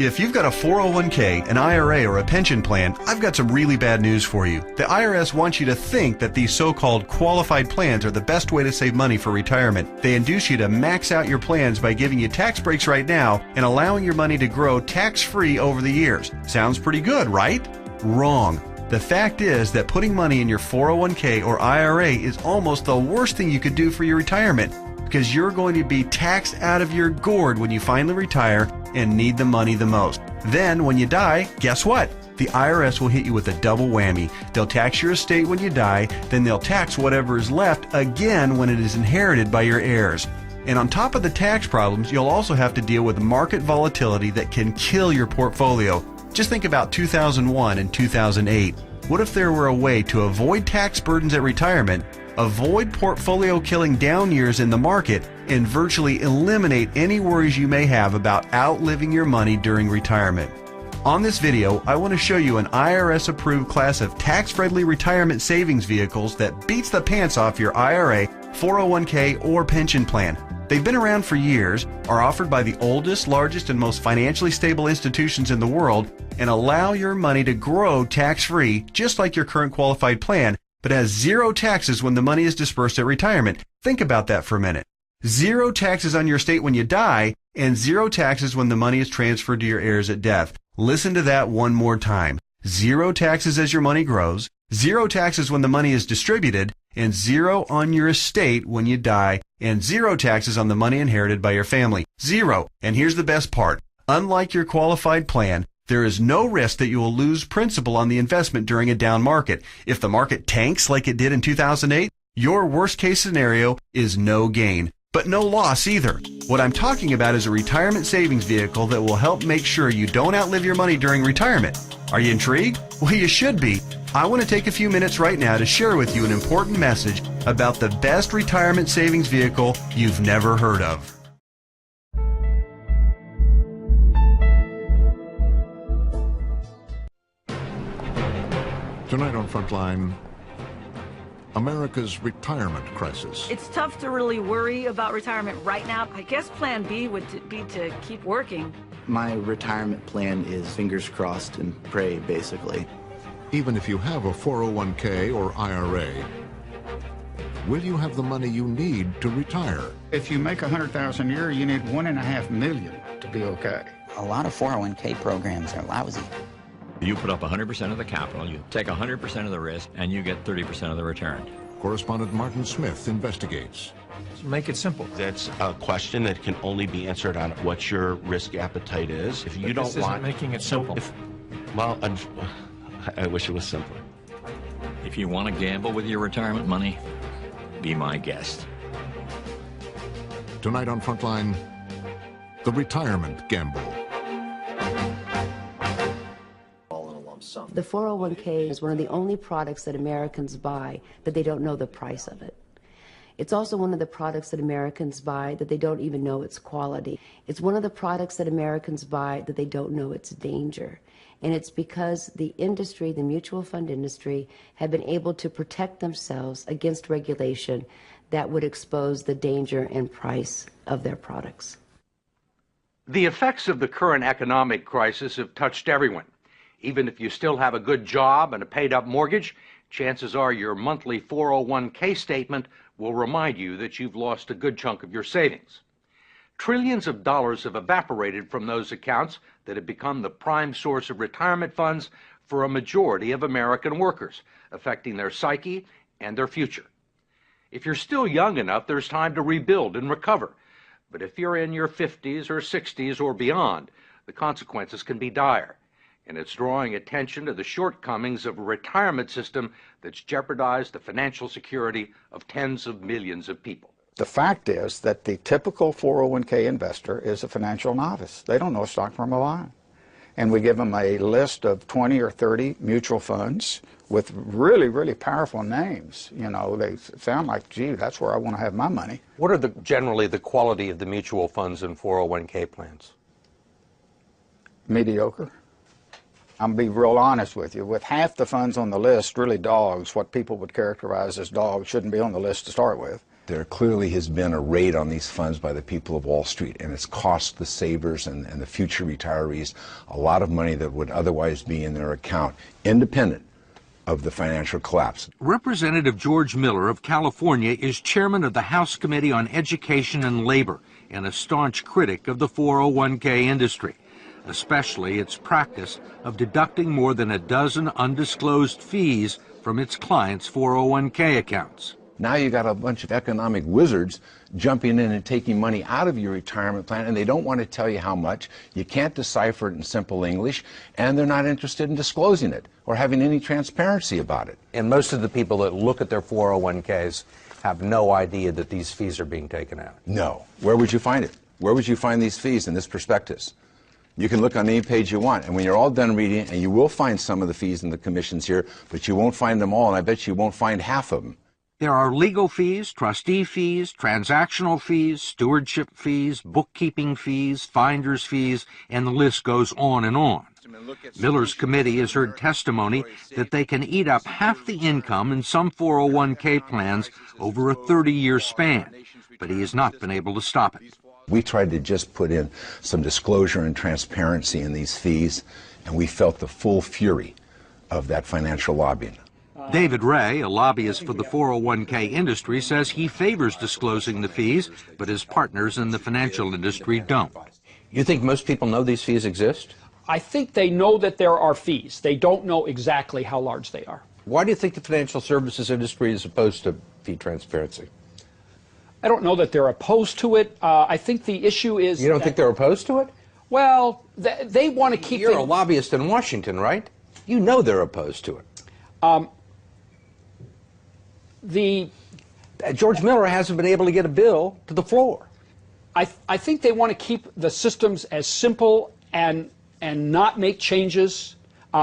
If you've got a 401k, an IRA, or a pension plan, I've got some really bad news for you. The IRS wants you to think that these so-called qualified plans are the best way to save money for retirement. They induce you to max out your plans by giving you tax breaks right now and allowing your money to grow tax-free over the years. Sounds pretty good, right? Wrong. The fact is that putting money in your 401k or IRA is almost the worst thing you could do for your retirement, because you're going to be taxed out of your gourd when you finally retire and need the money the most. Then, when you die, guess what? The IRS will hit you with a double whammy. They'll tax your estate when you die, then they'll tax whatever is left again when it is inherited by your heirs. And on top of the tax problems, you'll also have to deal with market volatility that can kill your portfolio. Just think about 2001 and 2008. What if there were a way to avoid tax burdens at retirement, avoid portfolio killing down years in the market, and virtually eliminate any worries you may have about outliving your money during retirement? On this video, I want to show you an IRS-approved class of tax-friendly retirement savings vehicles that beats the pants off your IRA, 401k, or pension plan. They've been around for years, are offered by the oldest, largest, and most financially stable institutions in the world, and allow your money to grow tax-free, just like your current qualified plan, but has zero taxes when the money is dispersed at retirement. Think about that for a minute. Zero taxes on your estate when you die, and zero taxes when the money is transferred to your heirs at death. Listen to that one more time. Zero taxes as your money grows, zero taxes when the money is distributed, and zero on your estate when you die, and zero taxes on the money inherited by your family. Zero. And here's the best part. Unlike your qualified plan, there is no risk that you will lose principal on the investment during a down market. If the market tanks like it did in 2008, your worst case scenario is no gain, but no loss either. What I'm talking about is a retirement savings vehicle that will help make sure you don't outlive your money during retirement. Are you intrigued? Well, you should be. I want to take a few minutes right now to share with you an important message about the best retirement savings vehicle you've never heard of. Tonight on Frontline, America's retirement crisis. It's tough to really worry about retirement right now. I guess plan B would be to keep working. My retirement plan is fingers crossed and pray, basically. Even if you have a 401k or IRA, will you have the money you need to retire? If you make $100,000 a year, you need $1.5 million to be okay. A lot of 401k programs are lousy. You put up 100% of the capital, you take 100% of the risk, and you get 30% of the return. Correspondent Martin Smith investigates. Make it simple. That's a question that can only be answered on what your risk appetite is. If you don't want making it simple. Well, I wish it was simpler. If you want to gamble with your retirement money, be my guest. Tonight on Frontline, the retirement gamble. The 401k is one of the only products that Americans buy that they don't know the price of it. It's also one of the products that Americans buy that they don't even know its quality. It's one of the products that Americans buy that they don't know its danger. And it's because the industry, the mutual fund industry, have been able to protect themselves against regulation that would expose the danger and price of their products. The effects of the current economic crisis have touched everyone. Even if you still have a good job and a paid-up mortgage, chances are your monthly 401k statement will remind you that you've lost a good chunk of your savings. Trillions of dollars have evaporated from those accounts that have become the prime source of retirement funds for a majority of American workers, affecting their psyche and their future. If you're still young enough, there's time to rebuild and recover. But if you're in your 50s or 60s or beyond, the consequences can be dire. And it's drawing attention to the shortcomings of a retirement system that's jeopardized the financial security of tens of millions of people. The fact is that the typical 401k investor is a financial novice. They don't know a stock from a bond. And we give them a list of 20 or 30 mutual funds with really, really powerful names. You know, they sound like, gee, that's where I want to have my money. What are generally the quality of the mutual funds and 401k plans? Mediocre. I'm going to be real honest with you. With half the funds on the list, really dogs, what people would characterize as dogs, shouldn't be on the list to start with. There clearly has been a raid on these funds by the people of Wall Street, and it's cost the savers and the future retirees a lot of money that would otherwise be in their account, independent of the financial collapse. Representative George Miller of California is chairman of the House Committee on Education and Labor and a staunch critic of the 401k industry, especially its practice of deducting more than a dozen undisclosed fees from its clients' 401k accounts. Now you got a bunch of economic wizards jumping in and taking money out of your retirement plan, and they don't want to tell you how much. You can't decipher it in simple English, and they're not interested in disclosing it or having any transparency about it. And most of the people that look at their 401ks have no idea that these fees are being taken out. No. Where would you find it? Where would you find these fees in this prospectus? You can look on any page you want, and when you're all done reading it, and you will find some of the fees and the commissions here, but you won't find them all, and I bet you won't find half of them. There are legal fees, trustee fees, transactional fees, stewardship fees, bookkeeping fees, finder's fees, and the list goes on and on. Miller's committee has heard testimony that they can eat up half the income in some 401k plans over a 30-year span, but he has not been able to stop it. We tried to just put in some disclosure and transparency in these fees, and we felt the full fury of that financial lobbying. David Ray, a lobbyist for the 401k industry, says he favors disclosing the fees, but his partners in the financial industry don't. You think most people know these fees exist? I think they know that there are fees. They don't know exactly how large they are. Why do you think the financial services industry is opposed to fee transparency? I don't know that they're opposed to it. I think the issue is... You don't think they're opposed to it? Well, they want to keep... You're a lobbyist in Washington, right? You know they're opposed to it. George Miller hasn't been able to get a bill to the floor. I think they want to keep the systems as simple and not make changes.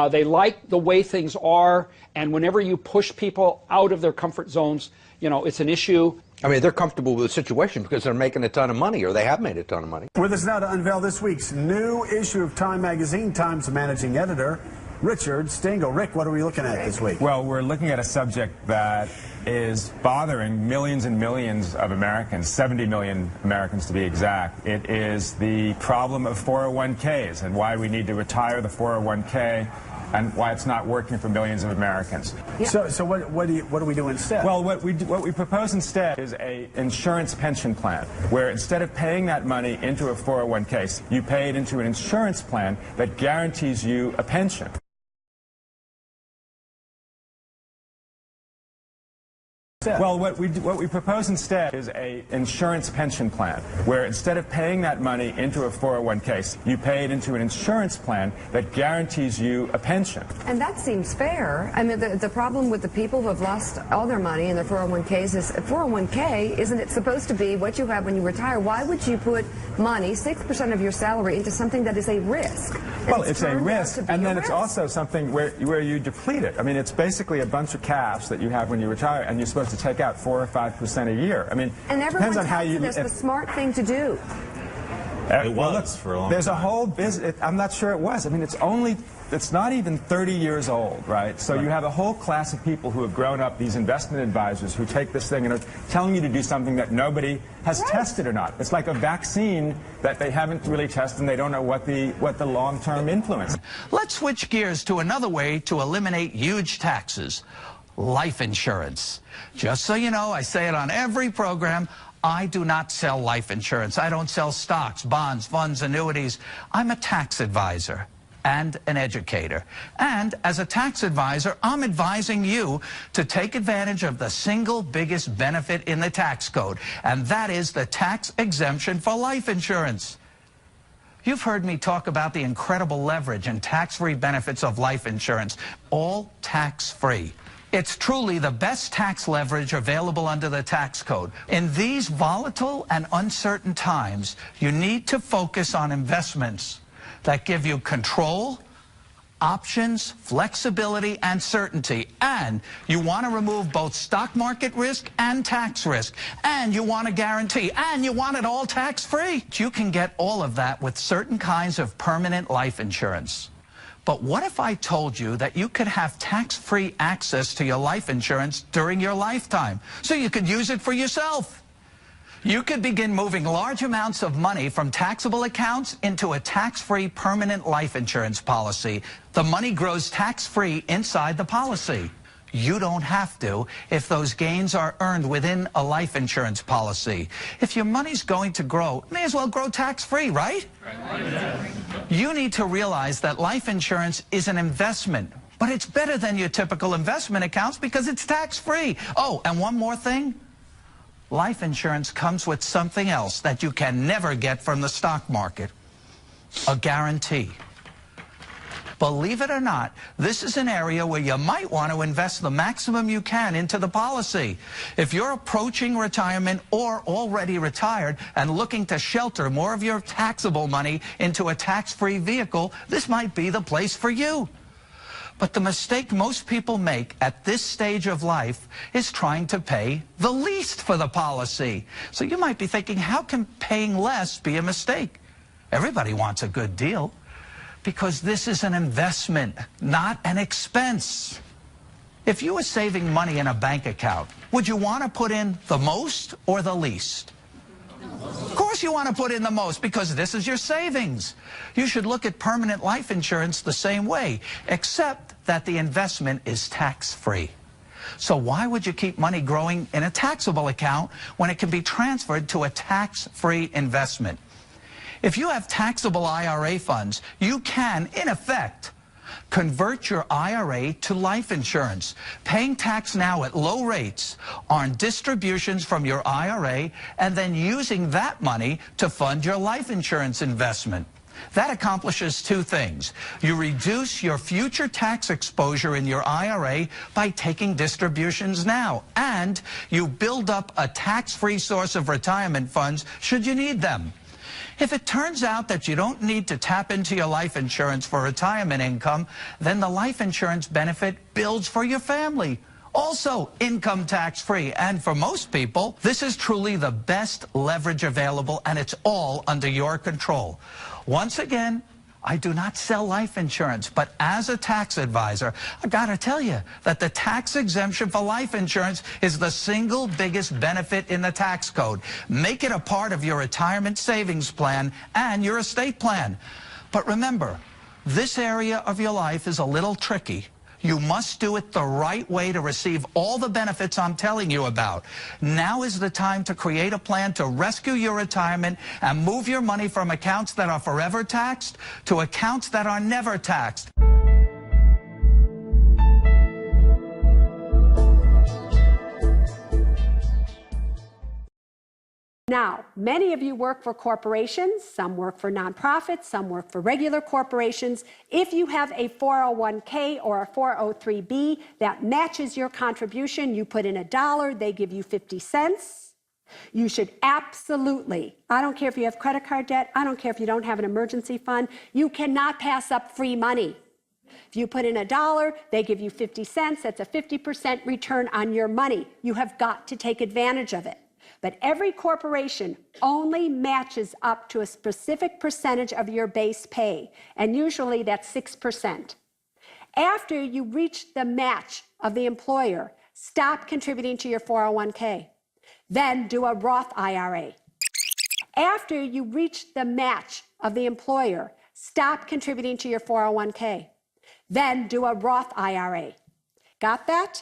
They like the way things are, and whenever you push people out of their comfort zones, you know, it's an issue. I mean, they're comfortable with the situation because they're making a ton of money, or they have made a ton of money. With us now to unveil this week's new issue of Time magazine, Time's managing editor, Richard Stengel. Rick, what are we looking at this week? Well, we're looking at a subject that is bothering millions and millions of Americans, 70 million Americans to be exact. It is the problem of 401ks and why we need to retire the 401k and why it's not working for millions of Americans. Yeah. So what do we do instead? Well, what we propose instead is a insurance pension plan, where instead of paying that money into a 401k, you pay it into an insurance plan that guarantees you a pension. Well, what we propose instead is a insurance pension plan, where instead of paying that money into a 401k, you pay it into an insurance plan that guarantees you a pension. And that seems fair. I mean, the problem with the people who have lost all their money in their 401ks is 401k, isn't it supposed to be what you have when you retire? Why would you put money, 6% of your salary, into something that is a risk? Well, it's a risk, and then it's also something where you deplete it. I mean, it's basically a bunch of cash that you have when you retire, and you're supposed to take out 4 or 5% a year. I mean, and everyone depends on how you. That's the smart thing to do. It was for a long time. There's a whole business. I'm not sure it was. I mean, it's not even 30 years old, right? So you have a whole class of people who have grown up, these investment advisors who take this thing and are telling you to do something that nobody has tested or not. It's like a vaccine that they haven't really tested, and they don't know what the long-term influence. Let's switch gears to another way to eliminate huge taxes. Life insurance. Just so you know, I say it on every program, I do not sell life insurance. I don't sell stocks, bonds, funds, annuities. I'm a tax advisor and an educator. And as a tax advisor, I'm advising you to take advantage of the single biggest benefit in the tax code, and that is the tax exemption for life insurance. You've heard me talk about the incredible leverage and tax-free benefits of life insurance, all tax-free. It's truly the best tax leverage available under the tax code. In these volatile and uncertain times, you need to focus on investments that give you control, options, flexibility, and certainty. And you want to remove both stock market risk and tax risk. And you want a guarantee. And you want it all tax-free. You can get all of that with certain kinds of permanent life insurance. But what if I told you that you could have tax-free access to your life insurance during your lifetime, so you could use it for yourself? You could begin moving large amounts of money from taxable accounts into a tax-free permanent life insurance policy. The money grows tax-free inside the policy. You don't have to if those gains are earned within a life insurance policy. If your money's going to grow, it may as well grow tax-free, right? You need to realize that life insurance is an investment, but it's better than your typical investment accounts because it's tax-free. Oh, and one more thing. Life insurance comes with something else that you can never get from the stock market, a guarantee. Believe it or not, this is an area where you might want to invest the maximum you can into the policy. If you're approaching retirement or already retired and looking to shelter more of your taxable money into a tax-free vehicle, this might be the place for you. But the mistake most people make at this stage of life is trying to pay the least for the policy. So you might be thinking, how can paying less be a mistake? Everybody wants a good deal because this is an investment, not an expense. If you were saving money in a bank account, would you want to put in the most or the least? Of course you want to put in the most because this is your savings. You should look at permanent life insurance the same way, except that the investment is tax-free. So why would you keep money growing in a taxable account when it can be transferred to a tax-free investment? If you have taxable IRA funds, you can, in effect, convert your IRA to life insurance, paying tax now at low rates on distributions from your IRA and then using that money to fund your life insurance investment. That accomplishes two things. You reduce your future tax exposure in your IRA by taking distributions now, and you build up a tax-free source of retirement funds should you need them. If it turns out that you don't need to tap into your life insurance for retirement income, then the life insurance benefit builds for your family. Also income tax-free, and for most people, this is truly the best leverage available, and it's all under your control. Once again, I do not sell life insurance, but as a tax advisor, I gotta tell you that the tax exemption for life insurance is the single biggest benefit in the tax code. Make it a part of your retirement savings plan and your estate plan. But remember, this area of your life is a little tricky. You must do it the right way to receive all the benefits I'm telling you about. Now is the time to create a plan to rescue your retirement and move your money from accounts that are forever taxed to accounts that are never taxed. Now, many of you work for corporations, some work for nonprofits, some work for regular corporations. If you have a 401k or a 403b that matches your contribution, you put in $1, they give you 50 cents. You should absolutely, I don't care if you have credit card debt, I don't care if you don't have an emergency fund, you cannot pass up free money. If you put in $1, they give you 50 cents, that's a 50% return on your money. You have got to take advantage of it. But every corporation only matches up to a specific percentage of your base pay, and usually that's 6%. After you reach the match of the employer, stop contributing to your 401k. Then do a Roth IRA. After you reach the match of the employer, stop contributing to your 401k. Then do a Roth IRA. Got that?